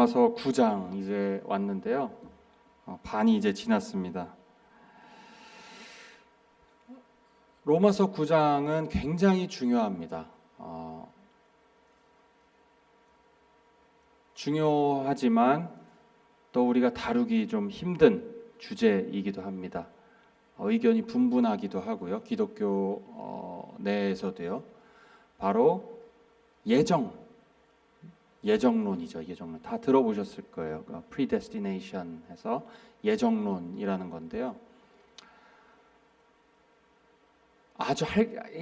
로마서 9장 이제 왔는데요. 반이 이제 지났습니다. 로마서 9장은 굉장히 중요합니다. 중요하지만 또 우리가 다루기 좀 힘든 주제이기도 합니다. 의견이 분분하기도 하고요. 기독교 내에서도요. 바로 예정론이죠. 예정론 다 들어보셨을 거예요. predestination에서 예정론이라는 건데요.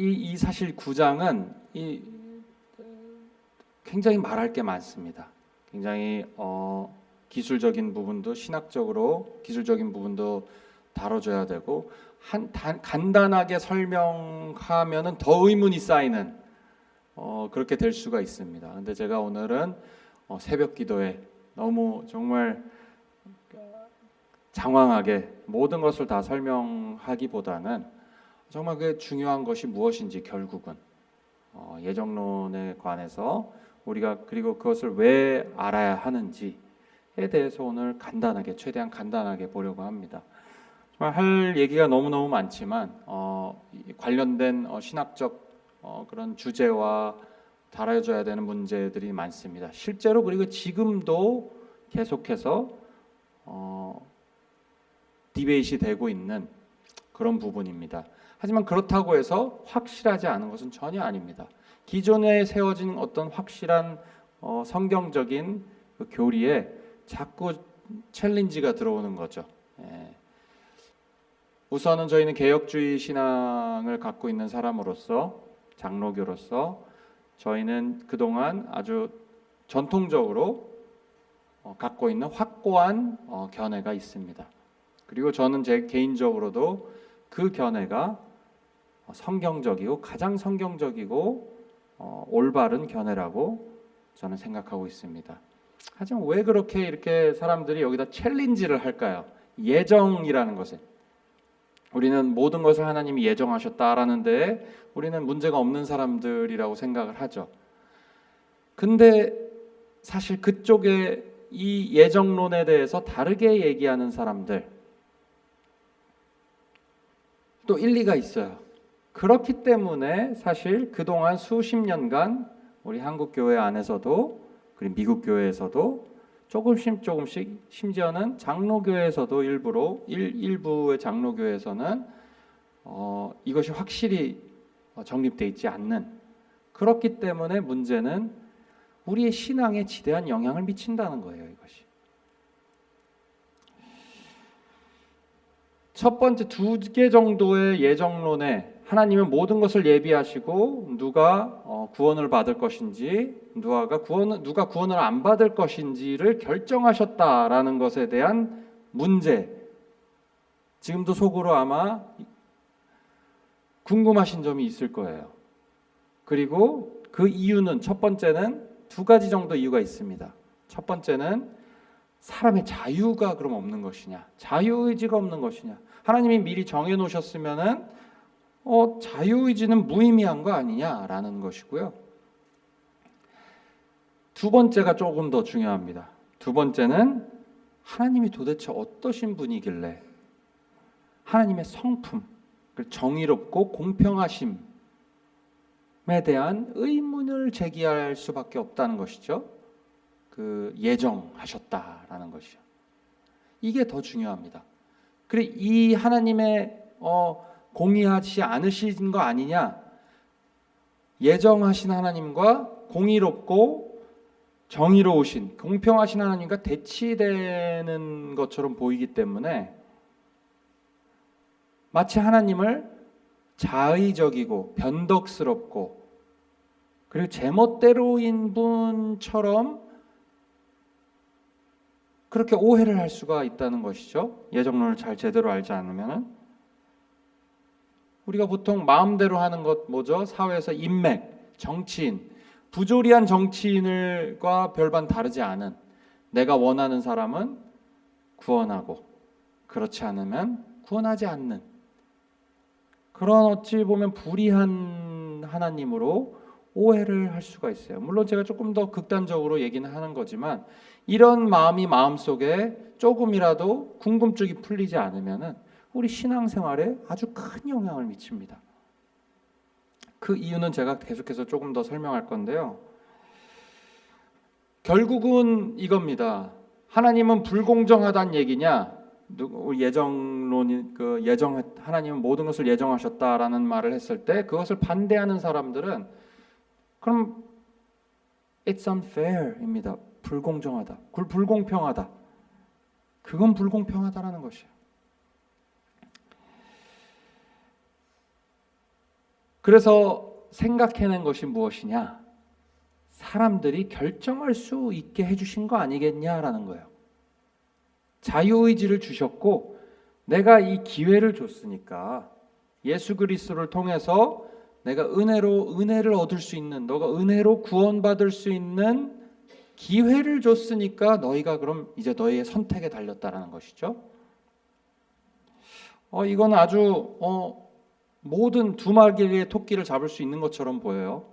이 사실 9장은 굉장히 말할 게 많습니다. 굉장히 기술적인 부분도 신학적으로 기술적인 부분도 다뤄줘야 되고 간단하게 설명하면은 더 의문이 쌓이는 그렇게 될 수가 있습니다. 근데 제가 오늘은 새벽 기도에 너무 정말 장황하게 모든 것을 다 설명하기보다는 정말 그 중요한 것이 무엇인지 결국은 예정론에 관해서 우리가 그리고 그것을 왜 알아야 하는지에 대해서 오늘 최대한 간단하게 보려고 합니다. 정말 할 얘기가 너무너무 많지만 관련된 신학적 그런 주제와 다뤄줘야 되는 문제들이 많습니다. 실제로 그리고 지금도 계속해서 디베이트이 되고 있는 그런 부분입니다. 하지만 그렇다고 해서 확실하지 않은 것은 전혀 아닙니다. 기존에 세워진 어떤 확실한 성경적인 그 교리에 자꾸 챌린지가 들어오는 거죠. 우선은 저희는 개혁주의 신앙을 갖고 있는 사람으로서 장로교로서 저희는 그동안 아주 전통적으로 갖고 있는 확고한 견해가 있습니다. 그리고 저는 제 개인적으로도 그 견해가 성경적이고 가장 성경적이고 올바른 견해라고 저는 생각하고 있습니다. 하지만 왜 이렇게 사람들이 여기다 챌린지를 할까요? 예정이라는 것에 우리는 모든 것을 하나님이 예정하셨다라는 데에 우리는 문제가 없는 사람들이라고 생각을 하죠. 근데 사실 그쪽에 이 예정론에 대해서 다르게 얘기하는 사람들 또 일리가 있어요. 그렇기 때문에 사실 그동안 수십 년간 우리 한국 교회 안에서도 그리고 미국 교회에서도 조금씩 심지어는 장로교회에서도 일부의 장로교회에서는 이것이 확실히 정립되어 있지 않는, 그렇기 때문에 문제는 우리의 신앙에 지대한 영향을 미친다는 거예요. 이것이 첫 번째 2개 정도의 예정론에 하나님은 모든 것을 예비하시고 누가 구원을 받을 것인지 누가 구원을 안 받을 것인지를 결정하셨다라는 것에 대한 문제, 지금도 속으로 아마 궁금하신 점이 있을 거예요. 그리고 그 이유는 첫 번째는 2가지 정도 이유가 있습니다. 첫 번째는 사람의 자유가 그럼 없는 것이냐, 자유의지가 없는 것이냐. 하나님이 미리 정해놓으셨으면은 자유의지는 무의미한 거 아니냐라는 것이고요. 2번째가 조금 더 중요합니다. 2번째는 하나님이 도대체 어떠신 분이길래 하나님의 성품, 정의롭고 공평하심에 대한 의문을 제기할 수밖에 없다는 것이죠. 그 예정하셨다라는 것이죠. 이게 더 중요합니다. 그래, 이 하나님의 공의하지 않으신 거 아니냐? 예정하신 하나님과 공의롭고 정의로우신 공평하신 하나님과 대치되는 것처럼 보이기 때문에 마치 하나님을 자의적이고 변덕스럽고 그리고 제멋대로인 분처럼 그렇게 오해를 할 수가 있다는 것이죠. 예정론을 잘 제대로 알지 않으면은 우리가 보통 마음대로 하는 것 뭐죠? 사회에서 인맥, 정치인, 부조리한 정치인과 별반 다르지 않은, 내가 원하는 사람은 구원하고 그렇지 않으면 구원하지 않는 그런 어찌 보면 불의한 하나님으로 오해를 할 수가 있어요. 물론 제가 조금 더 극단적으로 얘기는 하는 거지만 이런 마음이 마음속에 조금이라도 궁금증이 풀리지 않으면은 우리 신앙생활에 아주 큰 영향을 미칩니다. 그 이유는 제가 계속해서 조금 더 설명할 건데요. 결국은 이겁니다. 하나님은 불공정하다는 얘기냐? 예정론이 하나님은 모든 것을 예정하셨다라는 말을 했을 때 그것을 반대하는 사람들은 그럼 it's unfair입니다. 불공정하다. 불공평하다. 그건 불공평하다라는 것이에요. 그래서 생각해낸 것이 무엇이냐? 사람들이 결정할 수 있게 해주신 거 아니겠냐라는 거예요. 자유의지를 주셨고 내가 이 기회를 줬으니까 예수 그리스도를 통해서 내가 은혜를 얻을 수 있는, 너가 은혜로 구원받을 수 있는 기회를 줬으니까 너희가 그럼 이제 너희의 선택에 달렸다라는 것이죠. 이건 아주 모든 두마리의 토끼를 잡을 수 있는 것처럼 보여요.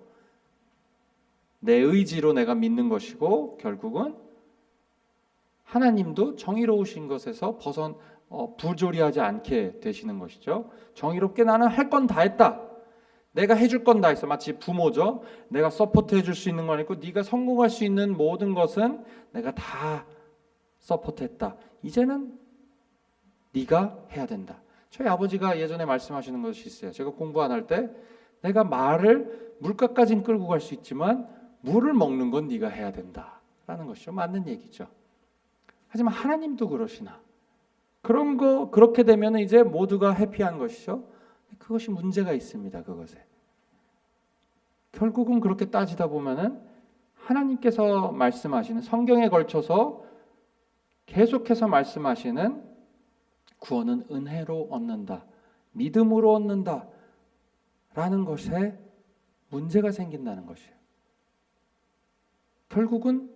내 의지로 내가 믿는 것이고 결국은 하나님도 정의로우신 것에서 부조리하지 않게 되시는 것이죠. 정의롭게 나는 할 건 다 했다. 내가 해줄 건 다 했어. 마치 부모죠. 내가 서포트 해줄 수 있는 건 있고 네가 성공할 수 있는 모든 것은 내가 다 서포트했다. 이제는 네가 해야 된다. 저희 아버지가 예전에 말씀하시는 것이 있어요. 제가 공부 안 할 때 내가 말을 물가까지는 끌고 갈 수 있지만 물을 먹는 건 네가 해야 된다라는 것이죠. 맞는 얘기죠. 하지만 하나님도 그러시나? 그렇게 되면 이제 모두가 해피한 것이죠. 그것이 문제가 있습니다. 그것에. 결국은 그렇게 따지다 보면은 하나님께서 말씀하시는 성경에 걸쳐서 계속해서 말씀하시는 구원은 은혜로 얻는다. 믿음으로 얻는다. 라는 것에 문제가 생긴다는 것이에요. 결국은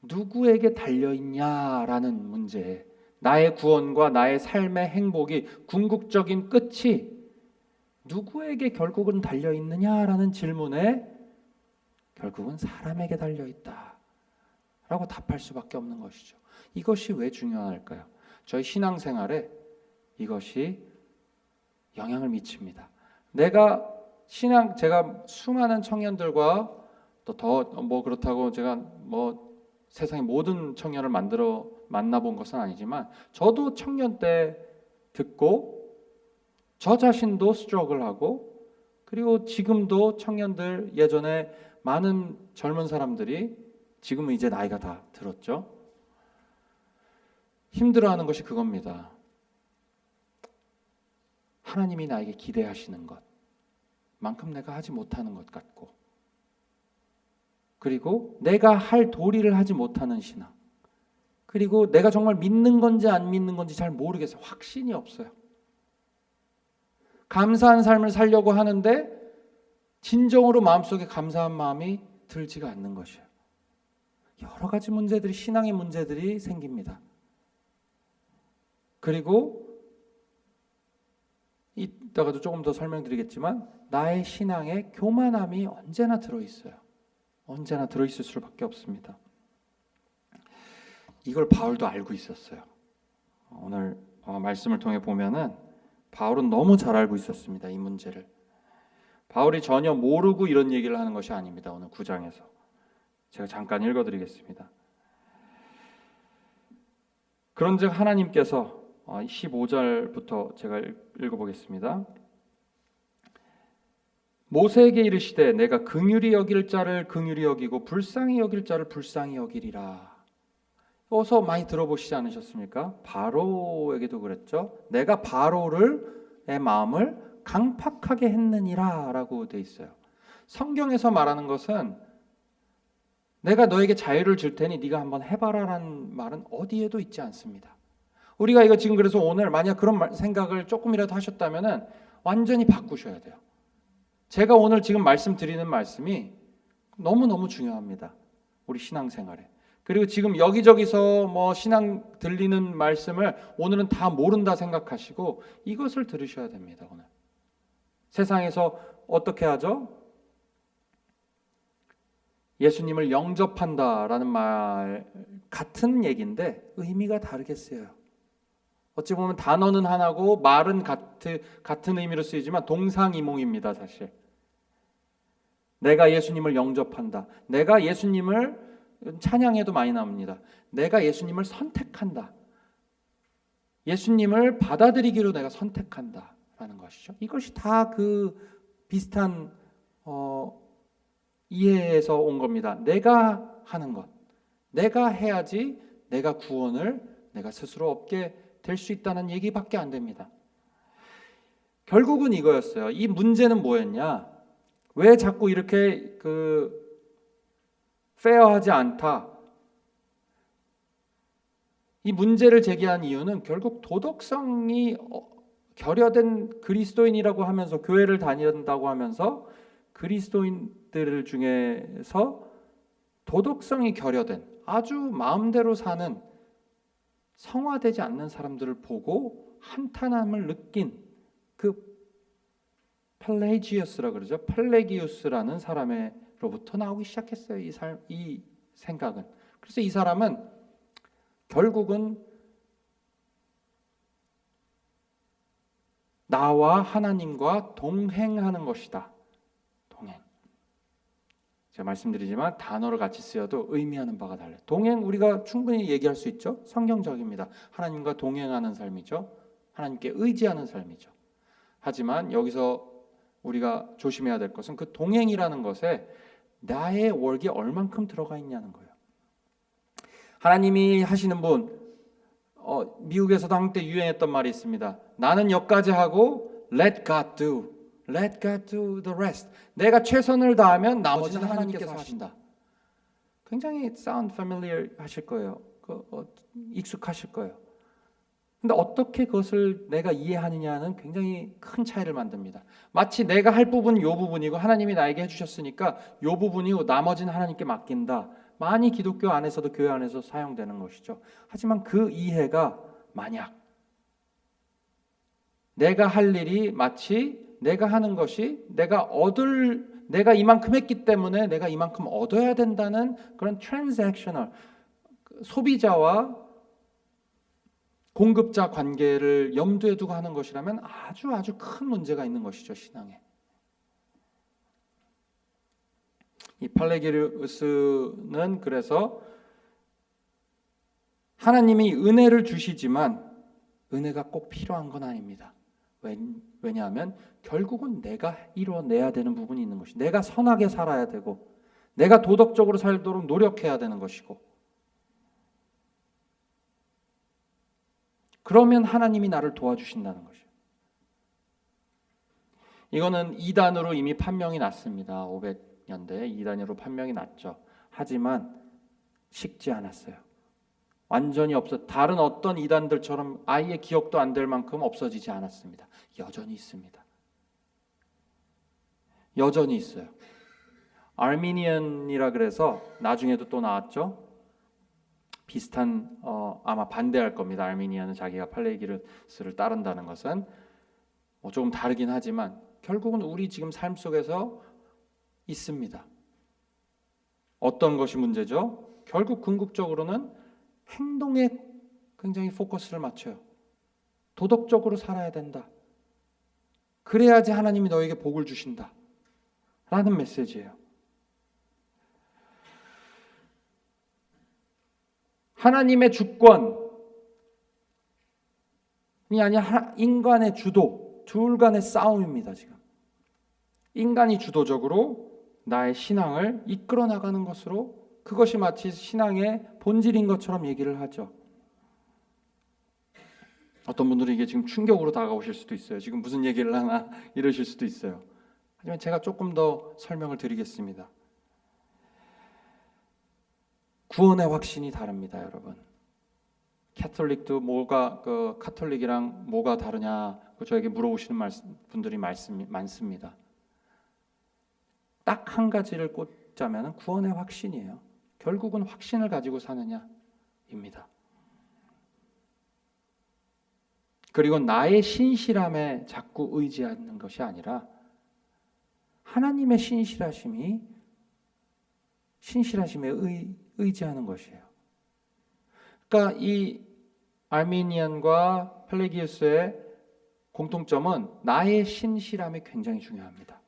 누구에게 달려있냐라는 문제에 나의 구원과 나의 삶의 행복이 궁극적인 끝이 누구에게 결국은 달려있느냐라는 질문에 결국은 사람에게 달려있다 라고 답할 수밖에 없는 것이죠. 이것이 왜 중요할까요? 저희 신앙생활에 이것이 영향을 미칩니다. 제가 수많은 청년들과 또 그렇다고 제가 세상의 모든 청년을 만나본 것은 아니지만 저도 청년 때 듣고 저 자신도 스트러글하고 그리고 지금도 청년들 예전에 많은 젊은 사람들이 지금은 이제 나이가 다 들었죠. 힘들어하는 것이 그겁니다. 하나님이 나에게 기대하시는 것만큼 내가 하지 못하는 것 같고 그리고 내가 할 도리를 하지 못하는 신앙 그리고 내가 정말 믿는 건지 안 믿는 건지 잘 모르겠어요. 확신이 없어요. 감사한 삶을 살려고 하는데 진정으로 마음속에 감사한 마음이 들지가 않는 것이에요. 여러 가지 문제들이 신앙의 문제들이 생깁니다. 그리고 이따가도 조금 더 설명드리겠지만 나의 신앙에 교만함이 언제나 들어있어요. 언제나 들어있을 수밖에 없습니다. 이걸 바울도 알고 있었어요. 오늘 말씀을 통해 보면은 바울은 너무 잘 알고 있었습니다. 이 문제를. 바울이 전혀 모르고 이런 얘기를 하는 것이 아닙니다. 오늘 9장에서. 제가 잠깐 읽어드리겠습니다. 그런즉 하나님께서 15절부터 제가 읽어보겠습니다. 모세에게 이르시되 내가 긍휼히 여길 자를 긍휼히 여기고 불쌍히 여길 자를 불쌍히 여기리라. 어서 많이 들어보시지 않으셨습니까? 바로에게도 그랬죠. 내가 바로의 마음을 강팍하게 했느니라 라고 돼 있어요. 성경에서 말하는 것은 내가 너에게 자유를 줄 테니 네가 한번 해봐라라는 말은 어디에도 있지 않습니다. 우리가 이거 지금 그래서 오늘 만약 그런 생각을 조금이라도 하셨다면은 완전히 바꾸셔야 돼요. 제가 오늘 지금 말씀드리는 말씀이 너무너무 중요합니다. 우리 신앙생활에. 그리고 지금 여기저기서 신앙 들리는 말씀을 오늘은 다 모른다 생각하시고 이것을 들으셔야 됩니다. 오늘 세상에서 어떻게 하죠? 예수님을 영접한다라는 말 같은 얘기인데 의미가 다르겠어요. 어찌 보면 단어는 하나고 말은 같은 의미로 쓰이지만 동상이몽입니다, 사실. 내가 예수님을 영접한다. 내가 예수님을 찬양에도 많이 나옵니다. 내가 예수님을 선택한다. 예수님을 받아들이기로 내가 선택한다라는 것이죠. 이것이 다 그 비슷한 이해에서 온 겁니다. 내가 하는 것, 내가 해야지 내가 구원을 내가 스스로 얻게 될 수 있다는 얘기밖에 안 됩니다. 결국은 이거였어요. 이 문제는 뭐였냐? 왜 자꾸 이렇게 페어하지 않다? 이 문제를 제기한 이유는 결국 도덕성이 결여된 그리스도인이라고 하면서 교회를 다닌다고 하면서 그리스도인들 중에서 도덕성이 결여된 아주 마음대로 사는 성화되지 않는 사람들을 보고 한탄함을 느낀 그 펠레기우스라 그러죠. 펠레기우스라는 사람으로부터 나오기 시작했어요. 이 생각은. 그래서 이 사람은 결국은 나와 하나님과 동행하는 것이다. 동행. 제가 말씀드리지만 단어를 같이 쓰여도 의미하는 바가 달라요. 동행 우리가 충분히 얘기할 수 있죠. 성경적입니다. 하나님과 동행하는 삶이죠. 하나님께 의지하는 삶이죠. 하지만 여기서 우리가 조심해야 될 것은 그 동행이라는 것에 나의 월기 얼만큼 들어가 있냐는 거예요. 하나님이 하시는 분, 미국에서도 한때 유행했던 말이 있습니다. 나는 여기까지 하고 let God do, let God do the rest. 내가 최선을 다하면 나머지는 하나님께서 하신다. 굉장히 sound familiar 하실 거예요. 익숙하실 거예요. 근데 어떻게 그것을 내가 이해하느냐는 굉장히 큰 차이를 만듭니다. 마치 내가 할 부분은 요 부분이고 하나님이 나에게 해주셨으니까 요 부분이고 나머지는 하나님께 맡긴다. 많이 기독교 안에서도 교회 안에서 사용되는 것이죠. 하지만 그 이해가 만약 내가 할 일이 마치 내가 하는 것이 내가 이만큼 했기 때문에 내가 이만큼 얻어야 된다는 그런 트랜잭셔널 소비자와 공급자 관계를 염두에 두고 하는 것이라면 아주 큰 문제가 있는 것이죠, 신앙에. 이 팔레기우스는 그래서 하나님이 은혜를 주시지만 은혜가 꼭 필요한 건 아닙니다. 왜냐하면 결국은 내가 이뤄내야 되는 부분이 있는 것이 내가 선하게 살아야 되고 내가 도덕적으로 살도록 노력해야 되는 것이고 그러면 하나님이 나를 도와주신다는 것이에요. 이거는 이단으로 이미 판명이 났습니다. 500년대에 이단으로 판명이 났죠. 하지만 식지 않았어요. 완전히 다른 어떤 이단들처럼 아예 기억도 안 될 만큼 없어지지 않았습니다. 여전히 있습니다. 여전히 있어요. 아르미니언이라 그래서 나중에도 또 나왔죠. 비슷한 아마 반대할 겁니다. 아르미니아는 자기가 팔레기우스를 따른다는 것은 조금 다르긴 하지만 결국은 우리 지금 삶 속에서 있습니다. 어떤 것이 문제죠? 결국 궁극적으로는 행동에 굉장히 포커스를 맞춰요. 도덕적으로 살아야 된다. 그래야지 하나님이 너에게 복을 주신다. 라는 메시지예요. 하나님의 주권이 아니라 인간의 주도, 둘 간의 싸움입니다. 지금 인간이 주도적으로 나의 신앙을 이끌어 나가는 것으로 그것이 마치 신앙의 본질인 것처럼 얘기를 하죠. 어떤 분들은 이게 지금 충격으로 다가오실 수도 있어요. 지금 무슨 얘기를 하나 이러실 수도 있어요. 하지만 제가 조금 더 설명을 드리겠습니다. 구원의 확신이 다릅니다, 여러분. 캐톨릭도 카톨릭이랑 뭐가 다르냐 저에게 물어보시는 분들이 많습니다. 딱 한 가지를 꽂자면 구원의 확신이에요. 결국은 확신을 가지고 사느냐입니다. 그리고 나의 신실함에 자꾸 의지하는 것이 아니라 하나님의 신실하심에 의지하는 것이에요. 그러니까 이 아르미니안과 펠레기우스의 공통점은 나의 신실함이 굉장히 중요합니다.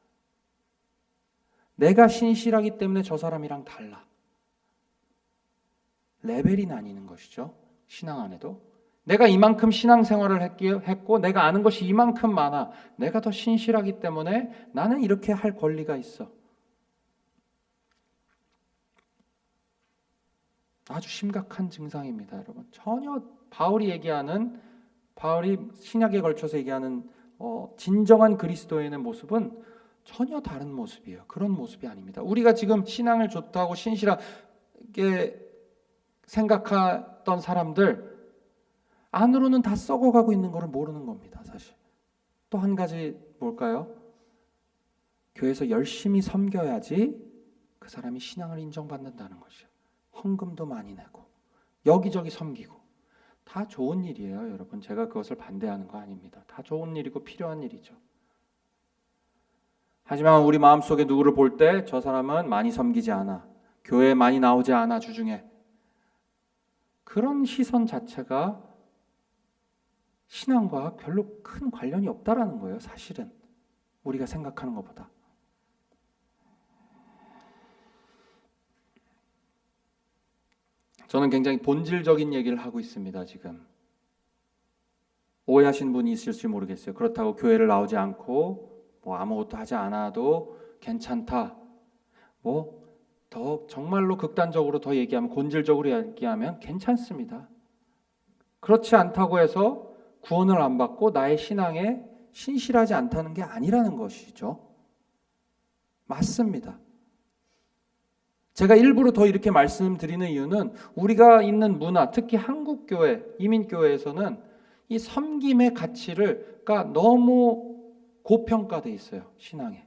내가 신실하기 때문에 저 사람이랑 달라. 레벨이 나뉘는 것이죠. 신앙 안에도. 내가 이만큼 신앙생활을 했고 내가 아는 것이 이만큼 많아. 내가 더 신실하기 때문에 나는 이렇게 할 권리가 있어. 아주 심각한 증상입니다, 여러분. 전혀 바울이 신약에 걸쳐서 얘기하는 진정한 그리스도인의 모습은 전혀 다른 모습이에요. 그런 모습이 아닙니다. 우리가 지금 신앙을 좋다고 신실하게 생각했던 사람들 안으로는 다 썩어가고 있는 것을 모르는 겁니다, 사실. 또 한 가지 뭘까요? 교회에서 열심히 섬겨야지 그 사람이 신앙을 인정받는다는 것이요. 헌금도 많이 내고 여기저기 섬기고 다 좋은 일이에요, 여러분. 제가 그것을 반대하는 거 아닙니다. 다 좋은 일이고 필요한 일이죠. 하지만 우리 마음속에 누구를 볼 때 저 사람은 많이 섬기지 않아, 교회에 많이 나오지 않아, 주중에, 그런 시선 자체가 신앙과 별로 큰 관련이 없다라는 거예요, 사실은. 우리가 생각하는 것보다. 저는 굉장히 본질적인 얘기를 하고 있습니다, 지금. 오해하신 분이 있을지 모르겠어요. 그렇다고 교회를 나오지 않고 아무것도 하지 않아도 괜찮다. 더 정말로 극단적으로 더 얘기하면, 본질적으로 얘기하면 괜찮습니다. 그렇지 않다고 해서 구원을 안 받고 나의 신앙에 신실하지 않다는 게 아니라는 것이죠. 맞습니다. 제가 일부러 더 이렇게 말씀드리는 이유는 우리가 있는 문화, 특히 한국교회, 이민교회에서는 이 섬김의 가치가 너무 고평가되어 있어요, 신앙에.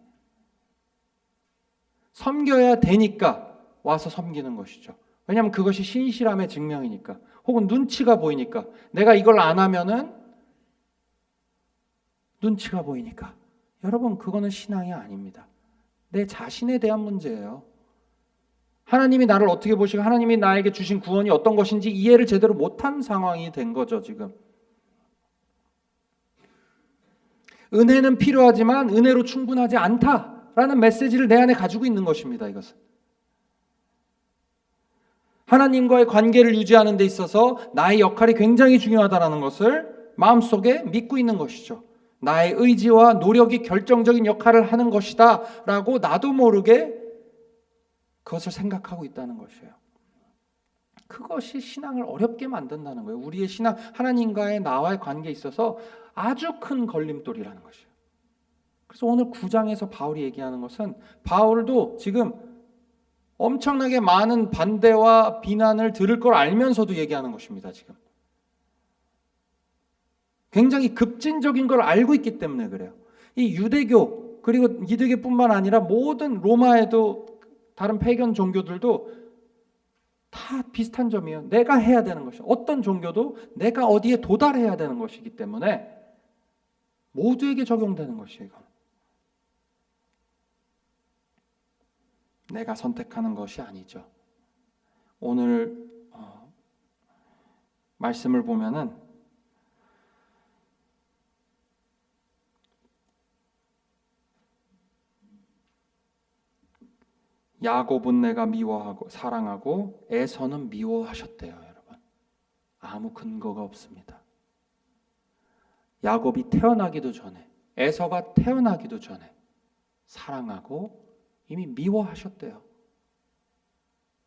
섬겨야 되니까 와서 섬기는 것이죠. 왜냐하면 그것이 신실함의 증명이니까, 혹은 눈치가 보이니까. 내가 이걸 안 하면은 눈치가 보이니까. 여러분, 그거는 신앙이 아닙니다. 내 자신에 대한 문제예요. 하나님이 나를 어떻게 보시고 하나님이 나에게 주신 구원이 어떤 것인지 이해를 제대로 못한 상황이 된 거죠, 지금. 은혜는 필요하지만 은혜로 충분하지 않다라는 메시지를 내 안에 가지고 있는 것입니다, 이것은. 하나님과의 관계를 유지하는 데 있어서 나의 역할이 굉장히 중요하다는 것을 마음속에 믿고 있는 것이죠. 나의 의지와 노력이 결정적인 역할을 하는 것이다 라고 나도 모르게 그것을 생각하고 있다는 것이에요. 그것이 신앙을 어렵게 만든다는 거예요. 우리의 신앙, 하나님과의 나와의 관계에 있어서 아주 큰 걸림돌이라는 것이에요. 그래서 오늘 9장에서 바울이 얘기하는 것은, 바울도 지금 엄청나게 많은 반대와 비난을 들을 걸 알면서도 얘기하는 것입니다, 지금. 굉장히 급진적인 걸 알고 있기 때문에 그래요. 이 유대교, 그리고 유대교뿐만 아니라 모든 로마에도 다른 패건 종교들도 다 비슷한 점이에요. 내가 해야 되는 것이, 어떤 종교도 내가 어디에 도달해야 되는 것이기 때문에 모두에게 적용되는 것이에요. 이건. 내가 선택하는 것이 아니죠. 오늘 말씀을 보면은 야곱은 내가 미워하고 사랑하고 에서는 미워하셨대요, 여러분. 아무 근거가 없습니다. 야곱이 태어나기도 전에, 에서가 태어나기도 전에 사랑하고 이미 미워하셨대요.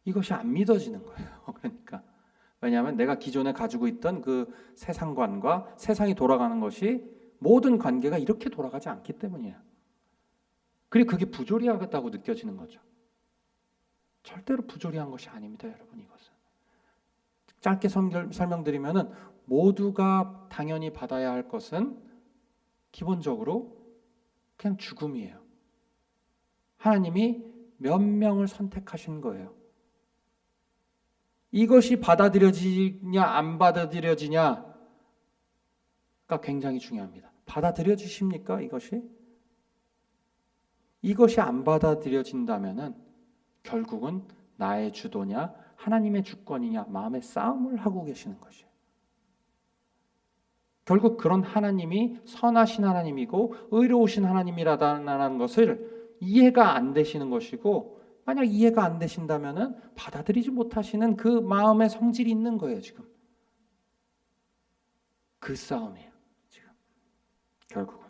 이것이 안 믿어지는 거예요. 그러니까 왜냐하면 내가 기존에 가지고 있던 그 세상관과 세상이 돌아가는 것이, 모든 관계가 이렇게 돌아가지 않기 때문이에요. 그리고 그게 부조리하다고 느껴지는 거죠. 절대로 부조리한 것이 아닙니다, 여러분. 이것은 짧게 설명드리면은, 모두가 당연히 받아야 할 것은 기본적으로 그냥 죽음이에요. 하나님이 몇 명을 선택하신 거예요. 이것이 받아들여지냐 안 받아들여지냐가 굉장히 중요합니다. 받아들여지십니까, 이것이? 이것이 안 받아들여진다면은 결국은 나의 주도냐 하나님의 주권이냐 마음의 싸움을 하고 계시는 것이에요. 결국 그런 하나님이 선하신 하나님이고 의로우신 하나님이라는 것을 이해가 안 되시는 것이고, 만약 이해가 안 되신다면은 받아들이지 못하시는 그 마음의 성질이 있는 거예요. 지금 그 싸움이에요. 지금 결국은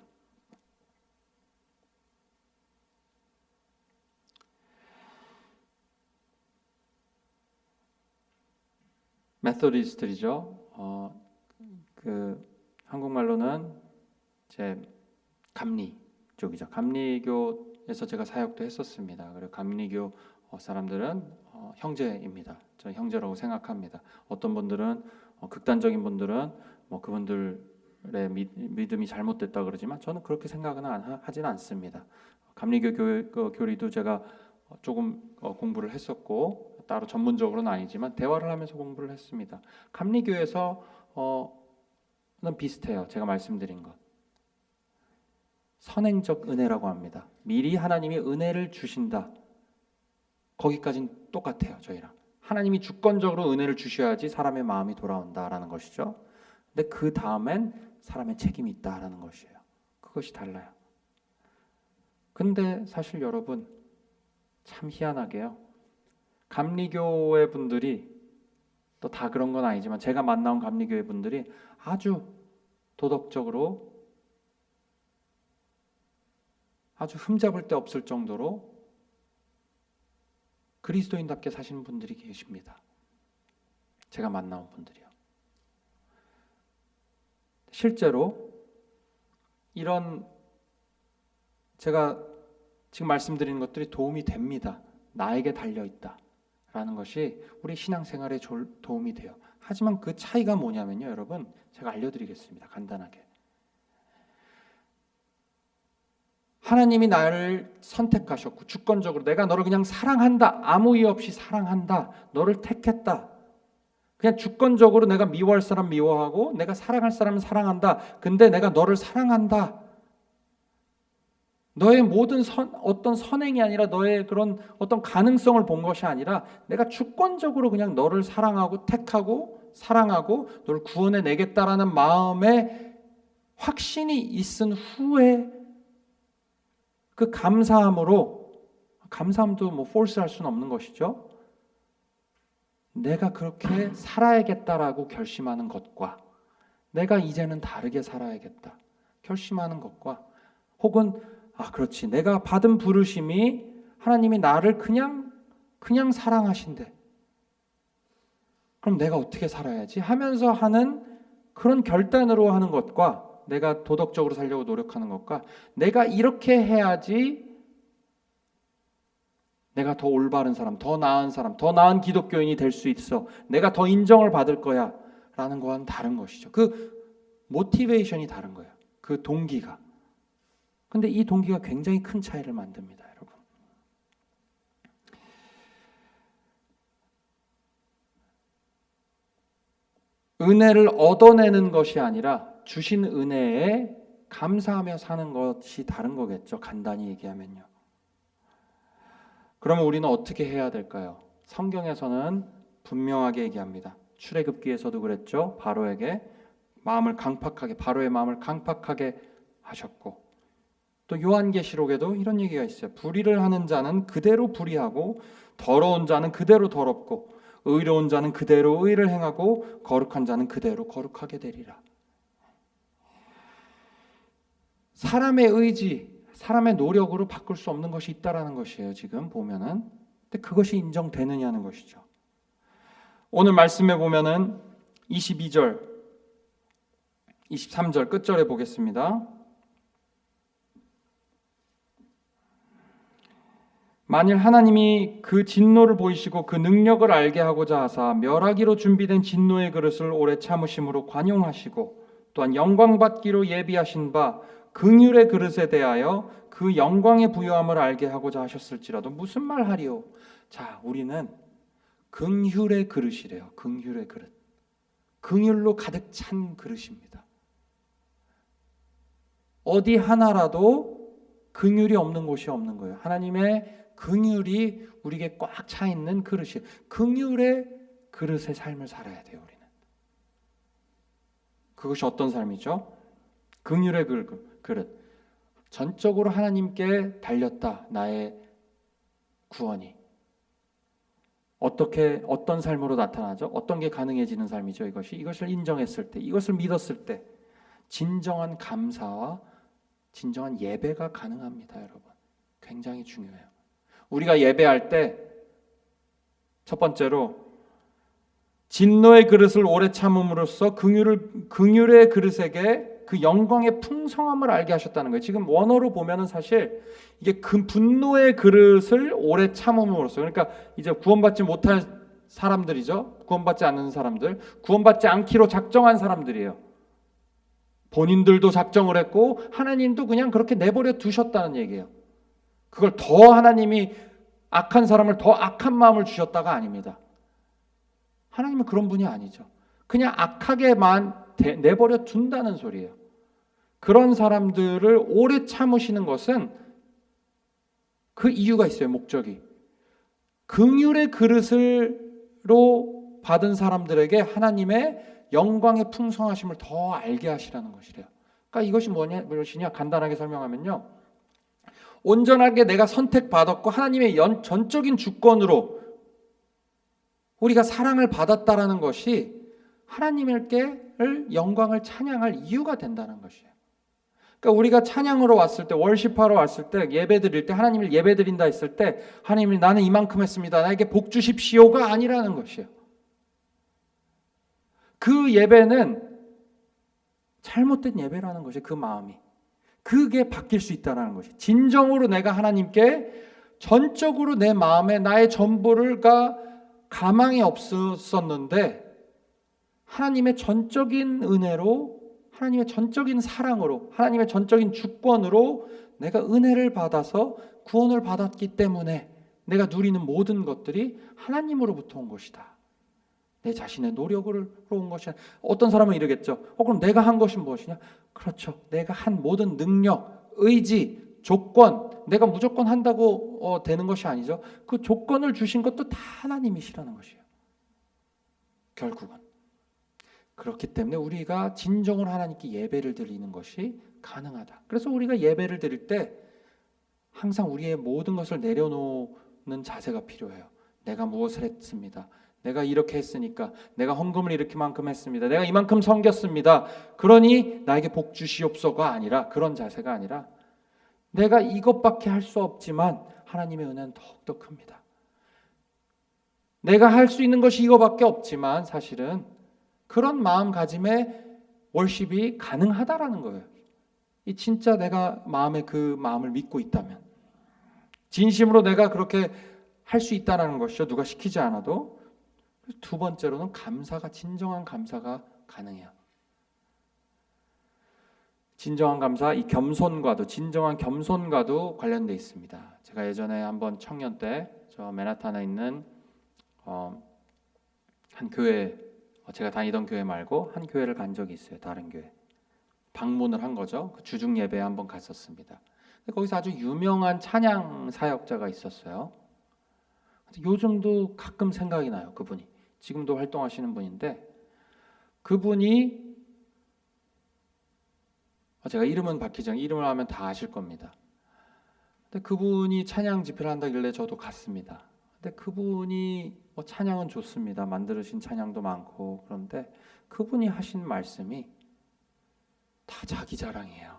메소디스트들이죠. 그 한국말로는 제 감리 쪽이죠. 감리교에서 제가 사역도 했었습니다. 그리고 감리교 사람들은 형제입니다. 저는 형제라고 생각합니다. 어떤 분들은 극단적인 분들은 뭐 그분들의 믿음이 잘못됐다 그러지만 저는 그렇게 생각은 하지는 않습니다. 감리교 교리도 제가 조금 공부를 했었고, 따로 전문적으로는 아니지만 대화를 하면서 공부를 했습니다. 감리교에서 는 비슷해요. 제가 말씀드린 것. 선행적 은혜라고 합니다. 미리 하나님이 은혜를 주신다. 거기까지는 똑같아요. 저희랑. 하나님이 주권적으로 은혜를 주셔야지 사람의 마음이 돌아온다라는 것이죠. 근데 그 다음엔 사람의 책임이 있다라는 것이에요. 그것이 달라요. 근데 사실 여러분 참 희한하게요. 감리교회 분들이 또 다 그런 건 아니지만 제가 만나온 감리교회 분들이 아주 도덕적으로 아주 흠잡을 데 없을 정도로 그리스도인답게 사시는 분들이 계십니다. 제가 만나온 분들이요. 실제로 이런 제가 지금 말씀드리는 것들이 도움이 됩니다. 나에게 달려있다라는 것이 우리 신앙생활에 도움이 돼요. 하지만 그 차이가 뭐냐면요, 여러분, 제가 알려드리겠습니다. 간단하게. 하나님이 나를 선택하셨고 주권적으로 내가 너를 그냥 사랑한다, 아무 이유 없이 사랑한다, 너를 택했다, 그냥 주권적으로 내가 미워할 사람 미워하고 내가 사랑할 사람은 사랑한다. 근데 내가 너를 사랑한다. 너의 모든 어떤 선행이 아니라 너의 그런 어떤 가능성을 본 것이 아니라 내가 주권적으로 그냥 너를 사랑하고 택하고 사랑하고 너를 구원해 내겠다라는 마음에 확신이 있은 후에 그 감사함도 뭐 force할 수는 없는 것이죠. 내가 그렇게 살아야겠다라고 결심하는 것과 내가 이제는 다르게 살아야겠다 결심하는 것과, 혹은 그렇지, 내가 받은 부르심이 하나님이 나를 그냥 사랑하신대, 그럼 내가 어떻게 살아야지 하면서 하는 그런 결단으로 하는 것과, 내가 도덕적으로 살려고 노력하는 것과, 내가 이렇게 해야지 내가 더 올바른 사람, 더 나은 기독교인이 될 수 있어, 내가 더 인정을 받을 거야 라는 거와는 다른 것이죠. 그 모티베이션이 다른 거예요. 그 동기가. 근데 이 동기가 굉장히 큰 차이를 만듭니다, 여러분. 은혜를 얻어내는 것이 아니라 주신 은혜에 감사하며 사는 것이 다른 거겠죠. 간단히 얘기하면요. 그러면 우리는 어떻게 해야 될까요? 성경에서는 분명하게 얘기합니다. 출애굽기에서도 그랬죠. 바로의 마음을 강팍하게 하셨고, 또 요한계시록에도 이런 얘기가 있어요. 불의를 하는 자는 그대로 불의하고 더러운 자는 그대로 더럽고 의로운 자는 그대로 의를 행하고 거룩한 자는 그대로 거룩하게 되리라. 사람의 의지, 사람의 노력으로 바꿀 수 없는 것이 있다라는 것이에요. 지금 보면은. 근데 그것이 인정되느냐는 것이죠. 오늘 말씀에 보면은 22절, 23절 끝절에 보겠습니다. 만일 하나님이 그 진노를 보이시고 그 능력을 알게 하고자 하사 멸하기로 준비된 진노의 그릇을 오래 참으심으로 관용하시고, 또한 영광받기로 예비하신 바 긍휼의 그릇에 대하여 그 영광의 부요함을 알게 하고자 하셨을지라도 무슨 말 하리요? 자, 우리는 긍휼의 그릇이래요. 긍휼의 그릇. 긍휼로 가득 찬 그릇입니다. 어디 하나라도 긍휼이 없는 곳이 없는 거예요. 하나님의 긍휼이 우리에게 꽉 차 있는 그릇이, 긍휼의 그릇의 삶을 살아야 돼요. 우리는. 그것이 어떤 삶이죠? 긍휼의 그릇. 전적으로 하나님께 달렸다. 나의 구원이. 어떤 삶으로 나타나죠? 어떤 게 가능해지는 삶이죠? 이것을 인정했을 때, 이것을 믿었을 때 진정한 감사와 진정한 예배가 가능합니다, 여러분. 굉장히 중요해요. 우리가 예배할 때 첫 번째로 진노의 그릇을 오래 참음으로써 긍휼의 그릇에게 그 영광의 풍성함을 알게 하셨다는 거예요. 지금 원어로 보면은 사실 이게 분노의 그릇을 오래 참음으로써, 그러니까 이제 구원받지 못할 사람들이죠. 구원받지 않는 사람들, 구원받지 않기로 작정한 사람들이에요. 본인들도 작정을 했고 하나님도 그냥 그렇게 내버려 두셨다는 얘기예요. 그걸 더 하나님이 악한 사람을 더 악한 마음을 주셨다가 아닙니다. 하나님은 그런 분이 아니죠. 그냥 악하게만 내버려 둔다는 소리예요. 그런 사람들을 오래 참으시는 것은 그 이유가 있어요. 목적이. 긍휼의 그릇으로 받은 사람들에게 하나님의 영광의 풍성하심을 더 알게 하시라는 것이래요. 그러니까 이것이 무엇이냐? 간단하게 설명하면요. 온전하게 내가 선택받았고 하나님의 전적인 주권으로 우리가 사랑을 받았다라는 것이 하나님께 영광을 찬양할 이유가 된다는 것이에요. 그러니까 우리가 찬양으로 왔을 때, 월십하러 왔을 때, 예배 드릴 때, 하나님을 예배 드린다 했을 때 하나님이 나는 이만큼 했습니다. 나에게 복 주십시오가 아니라는 것이에요. 그 예배는 잘못된 예배라는 것이, 그 마음이. 그게 바뀔 수 있다는 것이. 진정으로 내가 하나님께 전적으로 내 마음에 나의 전부가 가망이 없었는데 하나님의 전적인 은혜로, 하나님의 전적인 사랑으로, 하나님의 전적인 주권으로 내가 은혜를 받아서 구원을 받았기 때문에 내가 누리는 모든 것들이 하나님으로부터 온 것이다. 내 자신의 노력으로 온 것이 아니라. 어떤 사람은 이러겠죠. 그럼 내가 한 것이 무엇이냐? 그렇죠. 내가 한 모든 능력, 의지, 조건, 내가 무조건 한다고 되는 것이 아니죠. 그 조건을 주신 것도 다 하나님이시라는 것이에요. 결국은. 그렇기 때문에 우리가 진정으로 하나님께 예배를 드리는 것이 가능하다. 그래서 우리가 예배를 드릴 때 항상 우리의 모든 것을 내려놓는 자세가 필요해요. 내가 무엇을 했습니다. 내가 이렇게 했으니까, 내가 헌금을 이렇게만큼 했습니다. 내가 이만큼 섬겼습니다. 그러니 나에게 복 주시옵소서가 아니라, 그런 자세가 아니라 내가 이것밖에 할 수 없지만 하나님의 은혜는 더욱더 큽니다. 내가 할 수 있는 것이 이거밖에 없지만 사실은 그런 마음가짐에 월십이 가능하다라는 거예요. 이 진짜 내가 마음에 그 마음을 믿고 있다면, 진심으로 내가 그렇게 할 수 있다는 것이죠. 누가 시키지 않아도. 두 번째로는 감사가, 진정한 감사가 가능해요. 진정한 감사, 이 겸손과도, 진정한 겸손과도 관련되어 있습니다. 제가 예전에 한번 청년 때 저 맨하탄에 있는 한 교회, 제가 다니던 교회 말고 한 교회를 간 적이 있어요. 다른 교회. 방문을 한 거죠. 그 주중 예배에 한번 갔었습니다. 거기서 아주 유명한 찬양 사역자가 있었어요. 요즘도 가끔 생각이 나요. 그분이. 지금도 활동하시는 분인데, 그분이, 제가 이름은 밝히지 않고 이름을 하면 다 아실 겁니다. 근데 그분이 찬양 집회를 한다길래 저도 갔습니다. 근데 그분이 찬양은 좋습니다. 만들으신 찬양도 많고. 그런데 그분이 하신 말씀이 다 자기 자랑이에요.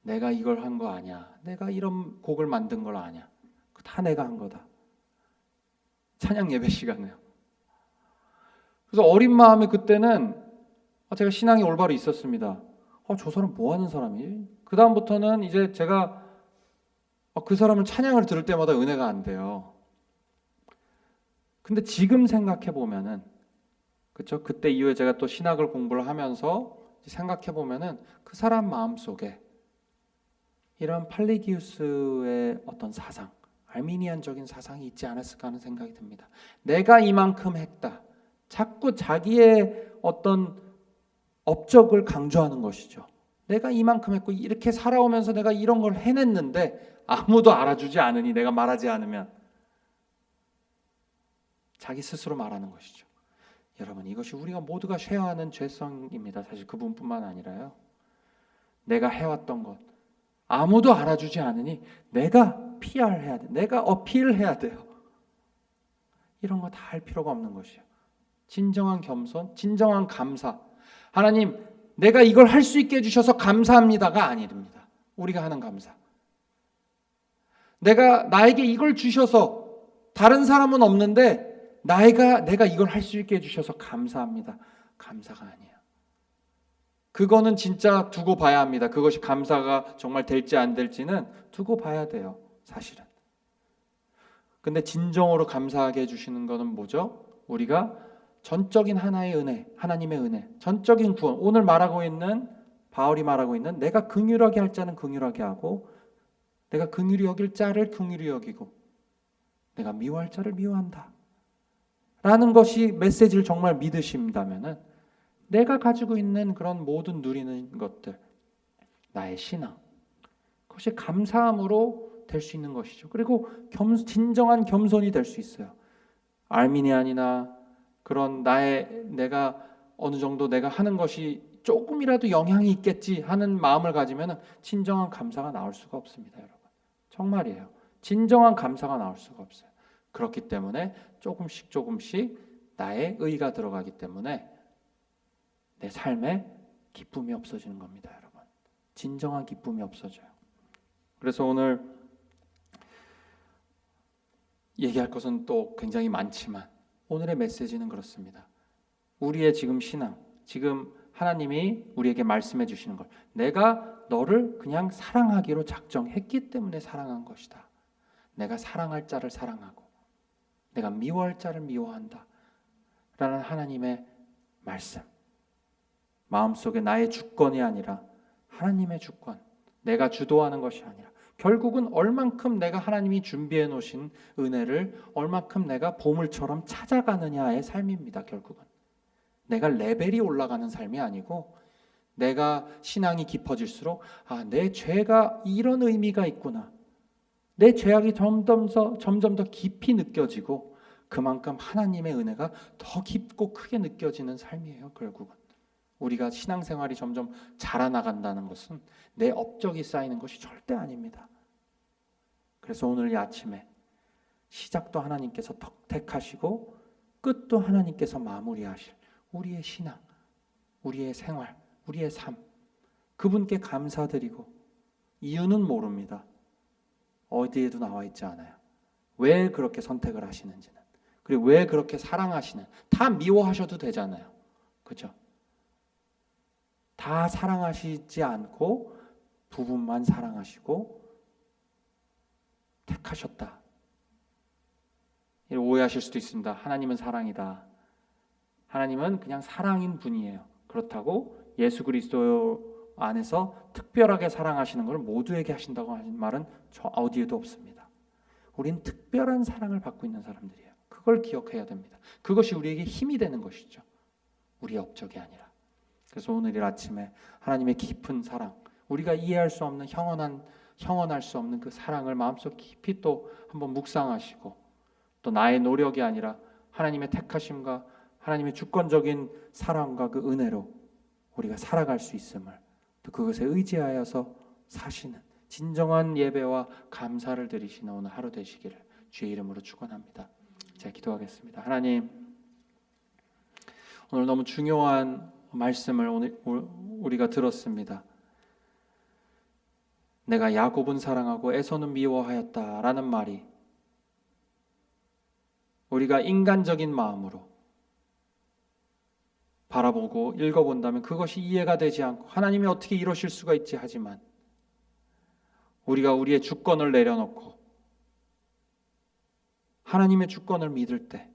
내가 이걸 한 거 아니야. 내가 이런 곡을 만든 걸 아니야. 다 내가 한 거다. 찬양 예배 시간에요. 그래서 어린 마음에 그때는 제가 신앙이 올바로 있었습니다. 저 사람 뭐 하는 사람이? 그 다음부터는 이제 제가 그 사람은 찬양을 들을 때마다 은혜가 안 돼요. 근데 지금 생각해 보면은, 그렇죠? 그때 이후에 제가 또 신학을 공부를 하면서 생각해 보면은 그 사람 마음 속에 이런 팔리기우스의 어떤 사상, 알미니안적인 사상이 있지 않았을까 하는 생각이 듭니다. 내가 이만큼 했다. 자꾸 자기의 어떤 업적을 강조하는 것이죠. 내가 이만큼 했고 이렇게 살아오면서 내가 이런 걸 해냈는데 아무도 알아주지 않으니 내가 말하지 않으면 자기 스스로 말하는 것이죠. 여러분, 이것이 우리가 모두가 쉐어하는 죄성입니다. 사실 그분뿐만 아니라요. 내가 해왔던 것 아무도 알아주지 않으니 내가 PR해야 돼. 내가 어필해야 돼요. 이런 거 다 할 필요가 없는 것이에요. 진정한 겸손, 진정한 감사. 하나님, 내가 이걸 할 수 있게 해주셔서 감사합니다가 아닙니다. 우리가 하는 감사. 나에게 이걸 주셔서 다른 사람은 없는데 내가 이걸 할 수 있게 해주셔서 감사합니다. 감사가 아니에요. 그거는 진짜 두고 봐야 합니다. 그것이 감사가 정말 될지 안 될지는 두고 봐야 돼요. 사실은. 근데 진정으로 감사하게 해주시는 거는 뭐죠? 우리가 전적인 하나의 은혜, 하나님의 은혜, 전적인 구원. 오늘 말하고 있는, 바울이 말하고 있는 내가 긍휼하게 할 자는 긍휼하게 하고 내가 긍휼히 여길 자를 긍휼히 여기고 내가 미워할 자를 미워한다 라는 것이 메시지를 정말 믿으신다면은 내가 가지고 있는 그런 모든 누리는 것들, 나의 신앙, 그것이 감사함으로 될 수 있는 것이죠. 그리고 진정한 겸손이 될 수 있어요. 알미니안이나 그런 내가 어느 정도 내가 하는 것이 조금이라도 영향이 있겠지 하는 마음을 가지면 진정한 감사가 나올 수가 없습니다, 여러분. 정말이에요. 진정한 감사가 나올 수가 없어요. 그렇기 때문에 조금씩 나의 의가 들어가기 때문에 내 삶에 기쁨이 없어지는 겁니다, 여러분. 진정한 기쁨이 없어져요. 그래서 오늘 얘기할 것은 또 굉장히 많지만 오늘의 메시지는 그렇습니다. 우리의 지금 신앙, 지금 하나님이 우리에게 말씀해 주시는 걸, 내가 너를 그냥 사랑하기로 작정했기 때문에 사랑한 것이다. 내가 사랑할 자를 사랑하고 내가 미워할 자를 미워한다 라는 하나님의 말씀, 마음속에 나의 주권이 아니라 하나님의 주권, 내가 주도하는 것이 아니라 결국은 얼만큼 내가 하나님이 준비해 놓으신 은혜를 얼만큼 내가 보물처럼 찾아가느냐의 삶입니다. 결국은 내가 레벨이 올라가는 삶이 아니고 내가 신앙이 깊어질수록 내 죄가 이런 의미가 있구나, 내 죄악이 점점 더 깊이 느껴지고 그만큼 하나님의 은혜가 더 깊고 크게 느껴지는 삶이에요. 결국은 우리가 신앙생활이 점점 자라나간다는 것은 내 업적이 쌓이는 것이 절대 아닙니다. 그래서 오늘 이 아침에 시작도 하나님께서 택하시고 끝도 하나님께서 마무리하실 우리의 신앙, 우리의 생활, 우리의 삶, 그분께 감사드리고, 이유는 모릅니다. 어디에도 나와 있지 않아요. 왜 그렇게 선택을 하시는지는, 그리고 왜 그렇게 사랑하시는, 다 미워하셔도 되잖아요. 그죠? 다 사랑하시지 않고 부분만 사랑하시고 택하셨다. 오해하실 수도 있습니다. 하나님은 사랑이다. 하나님은 그냥 사랑인 분이에요. 그렇다고 예수 그리스도 안에서 특별하게 사랑하시는 걸 모두에게 하신다고 하는 말은 저 어디에도 없습니다. 우린 특별한 사랑을 받고 있는 사람들이에요. 그걸 기억해야 됩니다. 그것이 우리에게 힘이 되는 것이죠. 우리의 업적이 아니라. 그래서 오늘 이 아침에 하나님의 깊은 사랑, 우리가 이해할 수 없는 형언할 수 없는 그 사랑을 마음속 깊이 또 한번 묵상하시고, 또 나의 노력이 아니라 하나님의 택하심과 하나님의 주권적인 사랑과 그 은혜로 우리가 살아갈 수 있음을, 또 그것에 의지하여서 사시는 진정한 예배와 감사를 드리시는 오늘 하루 되시기를 주의 이름으로 축원합니다. 제가 기도하겠습니다. 하나님, 오늘 너무 중요한 말씀을 오늘 우리가 들었습니다. 내가 야곱은 사랑하고 에서는 미워하였다라는 말이 우리가 인간적인 마음으로 바라보고 읽어본다면 그것이 이해가 되지 않고 하나님이 어떻게 이러실 수가 있지 하지만, 우리가 우리의 주권을 내려놓고 하나님의 주권을 믿을 때,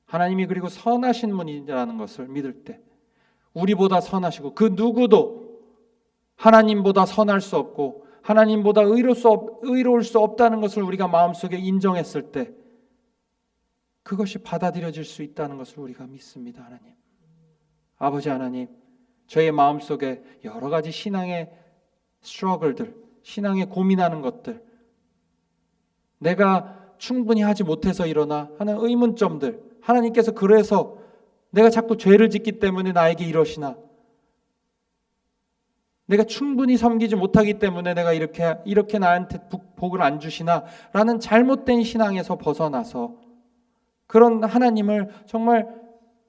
하나님이 그리고 선하신 분이라는 것을 믿을 때, 우리보다 선하시고 그 누구도 하나님보다 선할 수 없고 하나님보다 의로울 수 없다는 것을 우리가 마음속에 인정했을 때 그것이 받아들여질 수 있다는 것을 우리가 믿습니다. 하나님, 아버지 하나님, 저의 마음속에 여러 가지 신앙의 스트러글들, 신앙에 고민하는 것들, 내가 충분히 하지 못해서 일어나 하는 의문점들, 하나님께서 그래서 내가 자꾸 죄를 짓기 때문에 나에게 이러시나, 내가 충분히 섬기지 못하기 때문에 내가 이렇게 나한테 복을 안 주시나 라는 잘못된 신앙에서 벗어나서 그런 하나님을 정말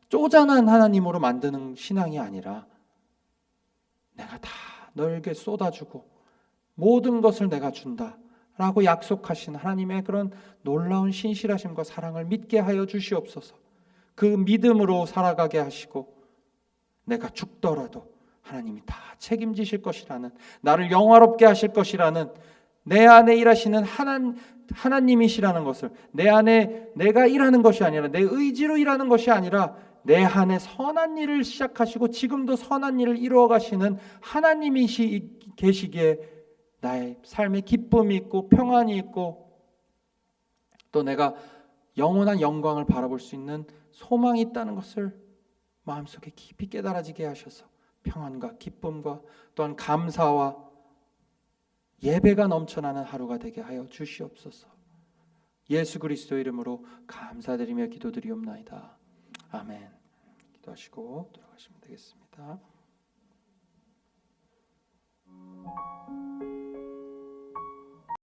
쪼잔한 하나님으로 만드는 신앙이 아니라 내가 다 너에게 쏟아주고 모든 것을 내가 준다 라고 약속하신 하나님의 그런 놀라운 신실하심과 사랑을 믿게 하여 주시옵소서. 그 믿음으로 살아가게 하시고 내가 죽더라도 하나님이 다 책임지실 것이라는, 나를 영화롭게 하실 것이라는, 내 안에 일하시는 하나님이시라는 것을, 내 안에 내가 일하는 것이 아니라, 내 의지로 일하는 것이 아니라 내 안에 선한 일을 시작하시고 지금도 선한 일을 이루어 가시는 하나님이 계시기에 나의 삶에 기쁨이 있고 평안이 있고 또 내가 영원한 영광을 바라볼 수 있는 소망이 있다는 것을 마음속에 깊이 깨달아지게 하셔서 평안과 기쁨과 또한 감사와 예배가 넘쳐나는 하루가 되게 하여 주시옵소서. 예수 그리스도의 이름으로 감사드리며 기도드리옵나이다. 아멘. 기도하시고 들어가시면 되겠습니다.